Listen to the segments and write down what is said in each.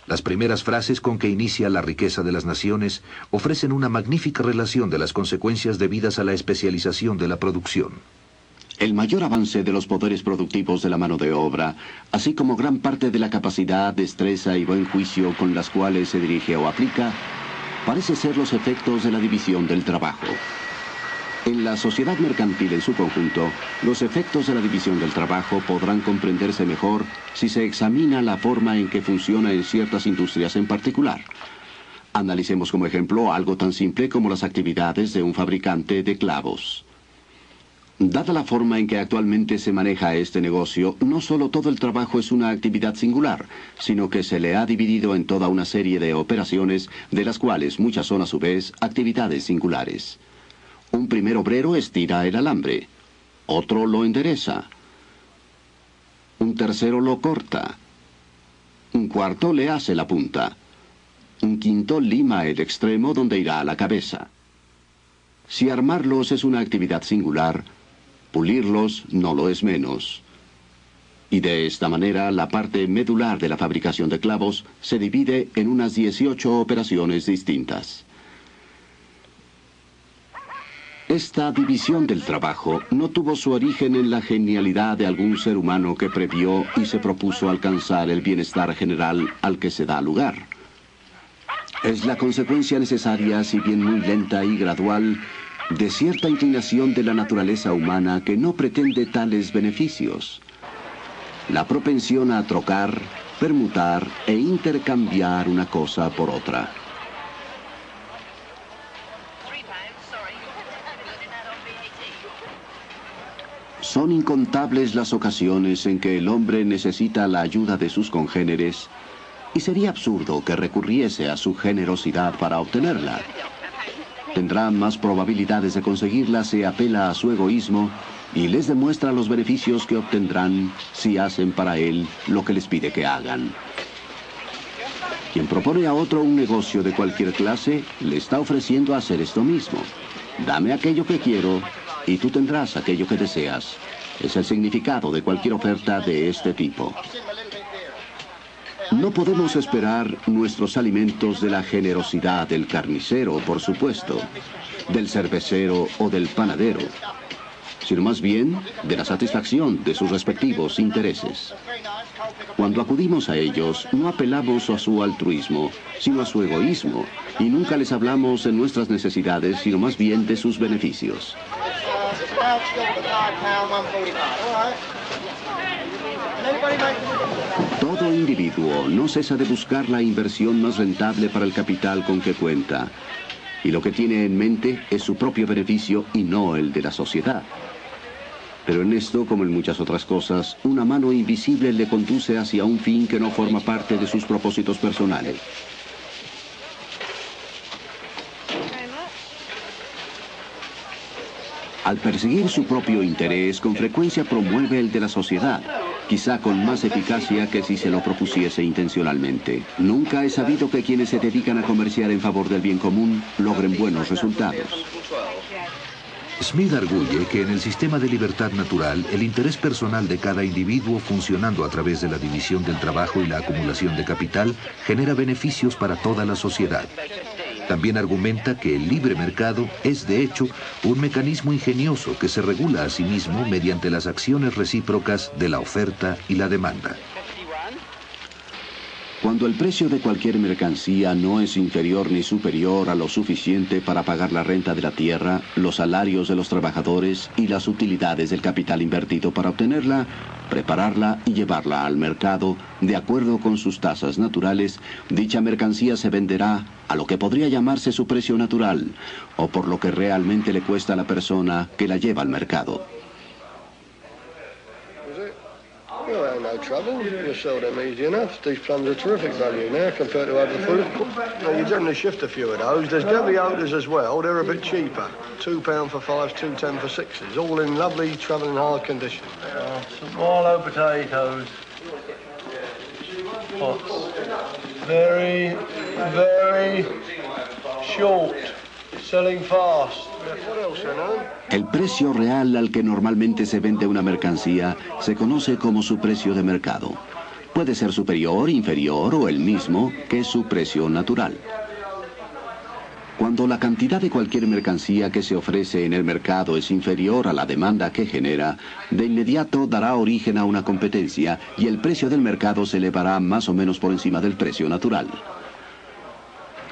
Las primeras frases con que inicia La riqueza de las naciones ofrecen una magnífica relación de las consecuencias debidas a la especialización de la producción. El mayor avance de los poderes productivos de la mano de obra, así como gran parte de la capacidad, destreza y buen juicio con las cuales se dirige o aplica, parece ser los efectos de la división del trabajo. En la sociedad mercantil en su conjunto, los efectos de la división del trabajo podrán comprenderse mejor si se examina la forma en que funciona en ciertas industrias en particular. Analicemos como ejemplo algo tan simple como las actividades de un fabricante de clavos. Dada la forma en que actualmente se maneja este negocio, no solo todo el trabajo es una actividad singular, sino que se le ha dividido en toda una serie de operaciones, de las cuales muchas son a su vez actividades singulares. Un primer obrero estira el alambre, otro lo endereza, un tercero lo corta, un cuarto le hace la punta, un quinto lima el extremo donde irá la cabeza. Si armarlos es una actividad singular, pulirlos no lo es menos. Y de esta manera la parte medular de la fabricación de clavos se divide en unas 18 operaciones distintas. Esta división del trabajo no tuvo su origen en la genialidad de algún ser humano que previó y se propuso alcanzar el bienestar general al que se da lugar. Es la consecuencia necesaria, si bien muy lenta y gradual, de cierta inclinación de la naturaleza humana que no pretende tales beneficios. La propensión a trocar, permutar e intercambiar una cosa por otra. Son incontables las ocasiones en que el hombre necesita la ayuda de sus congéneres y sería absurdo que recurriese a su generosidad para obtenerla. Tendrá más probabilidades de conseguirla si apela a su egoísmo y les demuestra los beneficios que obtendrán si hacen para él lo que les pide que hagan. Quien propone a otro un negocio de cualquier clase, le está ofreciendo hacer esto mismo. Dame aquello que quiero y tú tendrás aquello que deseas. Es el significado de cualquier oferta de este tipo. No podemos esperar nuestros alimentos de la generosidad del carnicero, por supuesto, del cervecero o del panadero, sino más bien de la satisfacción de sus respectivos intereses. Cuando acudimos a ellos, no apelamos a su altruismo, sino a su egoísmo, y nunca les hablamos de nuestras necesidades, sino más bien de sus beneficios. Todo individuo no cesa de buscar la inversión más rentable para el capital con que cuenta, y lo que tiene en mente es su propio beneficio y no el de la sociedad. Pero en esto, como en muchas otras cosas, una mano invisible le conduce hacia un fin que no forma parte de sus propósitos personales. Al perseguir su propio interés, con frecuencia promueve el de la sociedad, quizá con más eficacia que si se lo propusiese intencionalmente. Nunca he sabido que quienes se dedican a comerciar en favor del bien común logren buenos resultados. Smith arguye que en el sistema de libertad natural, el interés personal de cada individuo funcionando a través de la división del trabajo y la acumulación de capital genera beneficios para toda la sociedad. También argumenta que el libre mercado es, de hecho, un mecanismo ingenioso que se regula a sí mismo mediante las acciones recíprocas de la oferta y la demanda. Cuando el precio de cualquier mercancía no es inferior ni superior a lo suficiente para pagar la renta de la tierra, los salarios de los trabajadores y las utilidades del capital invertido para obtenerla, prepararla y llevarla al mercado, de acuerdo con sus tasas naturales, dicha mercancía se venderá a lo que podría llamarse su precio natural, o por lo que realmente le cuesta a la persona que la lleva al mercado. You'll have no trouble. You'll sell them easy enough. These plums are terrific value now compared to other fruit. You generally shift a few of those. There's Debbie Oaters as well. They're a bit cheaper. £2 for 5s, £2.10 for 6s. All in lovely travelling hard condition. Some Marlow potatoes. Pots. Very, very short. Selling fast. El precio real al que normalmente se vende una mercancía se conoce como su precio de mercado. Puede ser superior, inferior o el mismo que su precio natural. Cuando la cantidad de cualquier mercancía que se ofrece en el mercado es inferior a la demanda que genera, de inmediato dará origen a una competencia y el precio del mercado se elevará más o menos por encima del precio natural.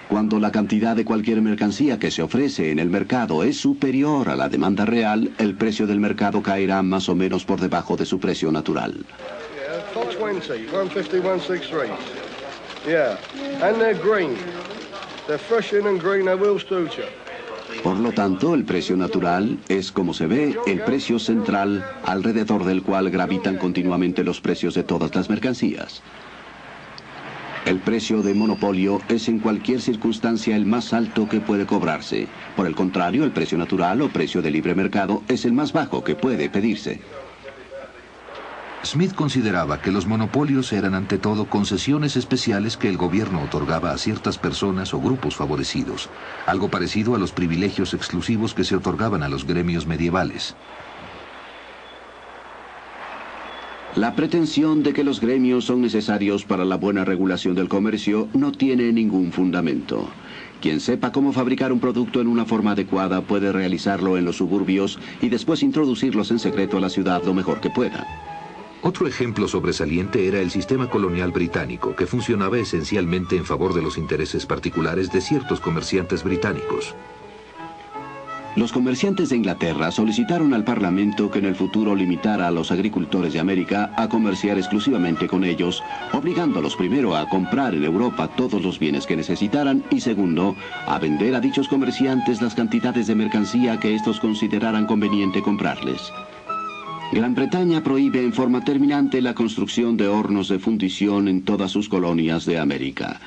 Cuando la cantidad de cualquier mercancía que se ofrece en el mercado es superior a la demanda real, el precio del mercado caerá más o menos por debajo de su precio natural. Yeah, 420, 150, 163. Yeah, and they're green. They're fresh in and green, they will suit you. Por lo tanto, el precio natural es, como se ve, el precio central alrededor del cual gravitan continuamente los precios de todas las mercancías. El precio de monopolio es en cualquier circunstancia el más alto que puede cobrarse. Por el contrario, el precio natural o precio de libre mercado es el más bajo que puede pedirse. Smith consideraba que los monopolios eran ante todo concesiones especiales que el gobierno otorgaba a ciertas personas o grupos favorecidos, algo parecido a los privilegios exclusivos que se otorgaban a los gremios medievales. La pretensión de que los gremios son necesarios para la buena regulación del comercio no tiene ningún fundamento. Quien sepa cómo fabricar un producto en una forma adecuada puede realizarlo en los suburbios y después introducirlos en secreto a la ciudad lo mejor que pueda. Otro ejemplo sobresaliente era el sistema colonial británico, que funcionaba esencialmente en favor de los intereses particulares de ciertos comerciantes británicos. Los comerciantes de Inglaterra solicitaron al Parlamento que en el futuro limitara a los agricultores de América a comerciar exclusivamente con ellos, obligándolos primero a comprar en Europa todos los bienes que necesitaran y segundo, a vender a dichos comerciantes las cantidades de mercancía que estos consideraran conveniente comprarles. Gran Bretaña prohíbe en forma terminante la construcción de hornos de fundición en todas sus colonias de América.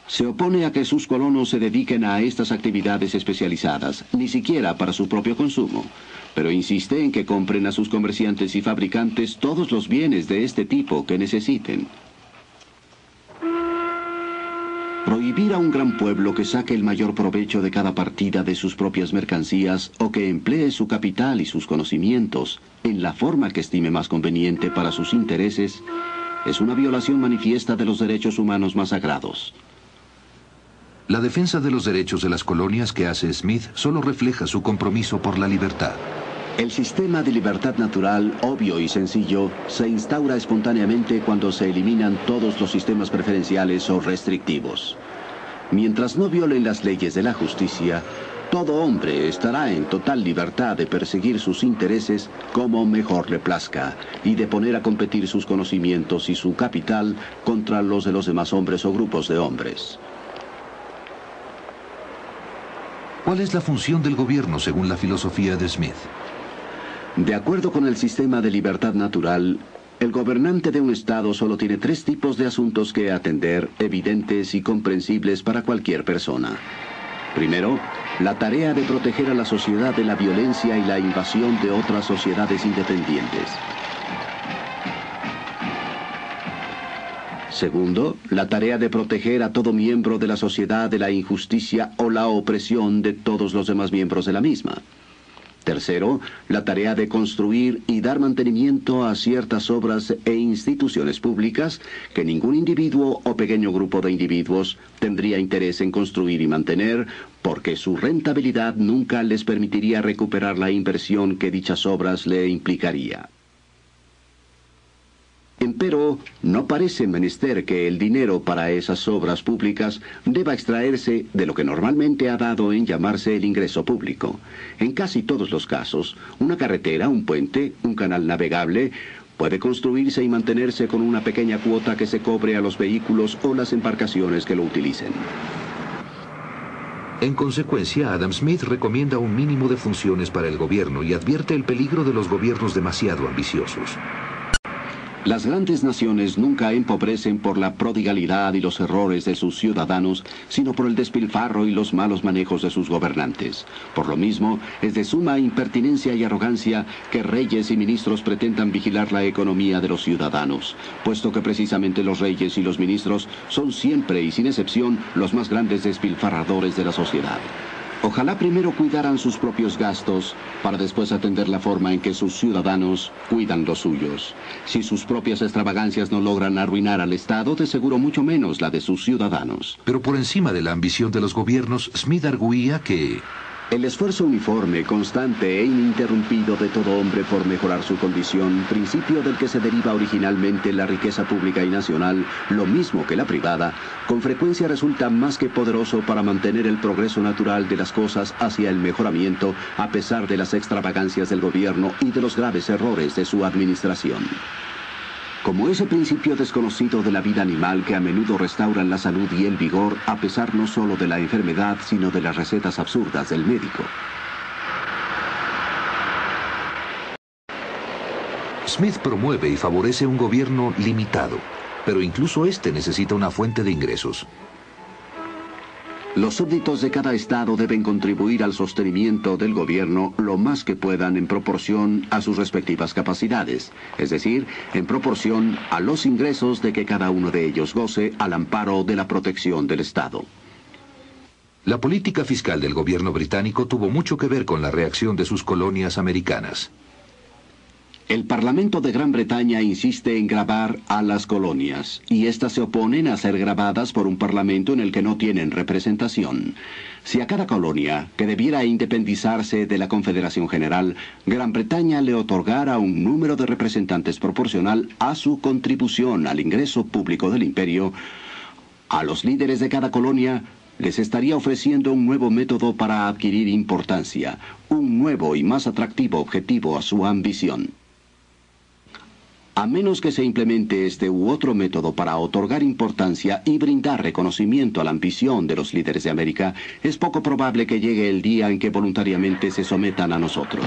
Se opone a que sus colonos se dediquen a estas actividades especializadas, ni siquiera para su propio consumo, pero insiste en que compren a sus comerciantes y fabricantes todos los bienes de este tipo que necesiten. Prohibir a un gran pueblo que saque el mayor provecho de cada partida de sus propias mercancías o que emplee su capital y sus conocimientos en la forma que estime más conveniente para sus intereses es una violación manifiesta de los derechos humanos más sagrados. La defensa de los derechos de las colonias que hace Smith solo refleja su compromiso por la libertad. El sistema de libertad natural, obvio y sencillo, se instaura espontáneamente cuando se eliminan todos los sistemas preferenciales o restrictivos. Mientras no violen las leyes de la justicia, todo hombre estará en total libertad de perseguir sus intereses como mejor le plazca y de poner a competir sus conocimientos y su capital contra los de los demás hombres o grupos de hombres. ¿Cuál es la función del gobierno según la filosofía de Smith? De acuerdo con el sistema de libertad natural, el gobernante de un estado solo tiene tres tipos de asuntos que atender, evidentes y comprensibles para cualquier persona. Primero, la tarea de proteger a la sociedad de la violencia y la invasión de otras sociedades independientes. Segundo, la tarea de proteger a todo miembro de la sociedad de la injusticia o la opresión de todos los demás miembros de la misma. Tercero, la tarea de construir y dar mantenimiento a ciertas obras e instituciones públicas que ningún individuo o pequeño grupo de individuos tendría interés en construir y mantener, porque su rentabilidad nunca les permitiría recuperar la inversión que dichas obras le implicaría. Empero, no parece menester que el dinero para esas obras públicas deba extraerse de lo que normalmente ha dado en llamarse el ingreso público. En casi todos los casos, una carretera, un puente, un canal navegable, puede construirse y mantenerse con una pequeña cuota que se cobre a los vehículos o las embarcaciones que lo utilicen. En consecuencia, Adam Smith recomienda un mínimo de funciones para el gobierno y advierte el peligro de los gobiernos demasiado ambiciosos. Las grandes naciones nunca empobrecen por la prodigalidad y los errores de sus ciudadanos, sino por el despilfarro y los malos manejos de sus gobernantes. Por lo mismo, es de suma impertinencia y arrogancia que reyes y ministros pretendan vigilar la economía de los ciudadanos, puesto que precisamente los reyes y los ministros son siempre y sin excepción los más grandes despilfarradores de la sociedad. Ojalá primero cuidaran sus propios gastos para después atender la forma en que sus ciudadanos cuidan los suyos. Si sus propias extravagancias no logran arruinar al Estado, de seguro mucho menos la de sus ciudadanos. Pero por encima de la ambición de los gobiernos, Smith arguía que el esfuerzo uniforme, constante e ininterrumpido de todo hombre por mejorar su condición, principio del que se deriva originalmente la riqueza pública y nacional, lo mismo que la privada, con frecuencia resulta más que poderoso para mantener el progreso natural de las cosas hacia el mejoramiento, a pesar de las extravagancias del gobierno y de los graves errores de su administración. Como ese principio desconocido de la vida animal que a menudo restauran la salud y el vigor, a pesar no solo de la enfermedad, sino de las recetas absurdas del médico. Smith promueve y favorece un gobierno limitado, pero incluso este necesita una fuente de ingresos. Los súbditos de cada estado deben contribuir al sostenimiento del gobierno lo más que puedan en proporción a sus respectivas capacidades, es decir, en proporción a los ingresos de que cada uno de ellos goce al amparo de la protección del Estado. La política fiscal del gobierno británico tuvo mucho que ver con la reacción de sus colonias americanas. El Parlamento de Gran Bretaña insiste en gravar a las colonias, y éstas se oponen a ser gravadas por un parlamento en el que no tienen representación. Si a cada colonia, que debiera independizarse de la Confederación General, Gran Bretaña le otorgara un número de representantes proporcional a su contribución al ingreso público del imperio, a los líderes de cada colonia les estaría ofreciendo un nuevo método para adquirir importancia, un nuevo y más atractivo objetivo a su ambición. A menos que se implemente este u otro método para otorgar importancia y brindar reconocimiento a la ambición de los líderes de América, es poco probable que llegue el día en que voluntariamente se sometan a nosotros.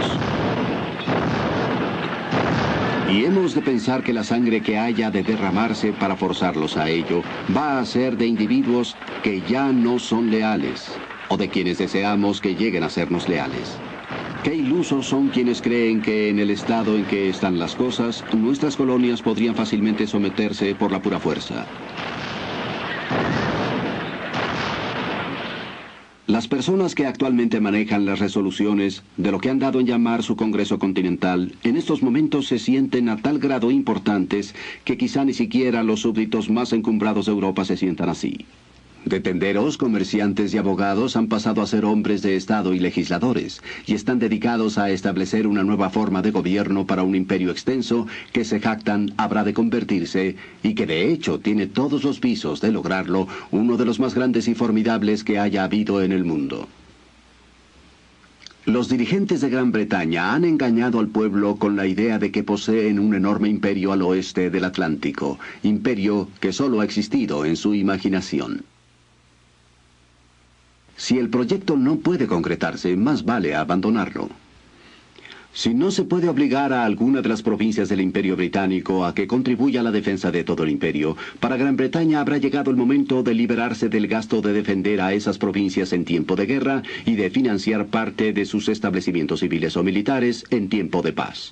Y hemos de pensar que la sangre que haya de derramarse para forzarlos a ello va a ser de individuos que ya no son leales, o de quienes deseamos que lleguen a sernos leales. Qué ilusos son quienes creen que en el estado en que están las cosas, nuestras colonias podrían fácilmente someterse por la pura fuerza. Las personas que actualmente manejan las resoluciones de lo que han dado en llamar su Congreso Continental, en estos momentos se sienten a tal grado importantes que quizá ni siquiera los súbditos más encumbrados de Europa se sientan así. De tenderos, comerciantes y abogados han pasado a ser hombres de Estado y legisladores, y están dedicados a establecer una nueva forma de gobierno para un imperio extenso que se jactan habrá de convertirse, y que de hecho tiene todos los visos de lograrlo, uno de los más grandes y formidables que haya habido en el mundo. Los dirigentes de Gran Bretaña han engañado al pueblo con la idea de que poseen un enorme imperio al oeste del Atlántico, imperio que solo ha existido en su imaginación. Si el proyecto no puede concretarse, más vale abandonarlo. Si no se puede obligar a alguna de las provincias del Imperio Británico a que contribuya a la defensa de todo el imperio, para Gran Bretaña habrá llegado el momento de liberarse del gasto de defender a esas provincias en tiempo de guerra y de financiar parte de sus establecimientos civiles o militares en tiempo de paz.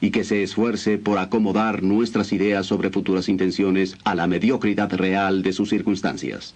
Y que se esfuerce por acomodar nuestras ideas sobre futuras intenciones a la mediocridad real de sus circunstancias.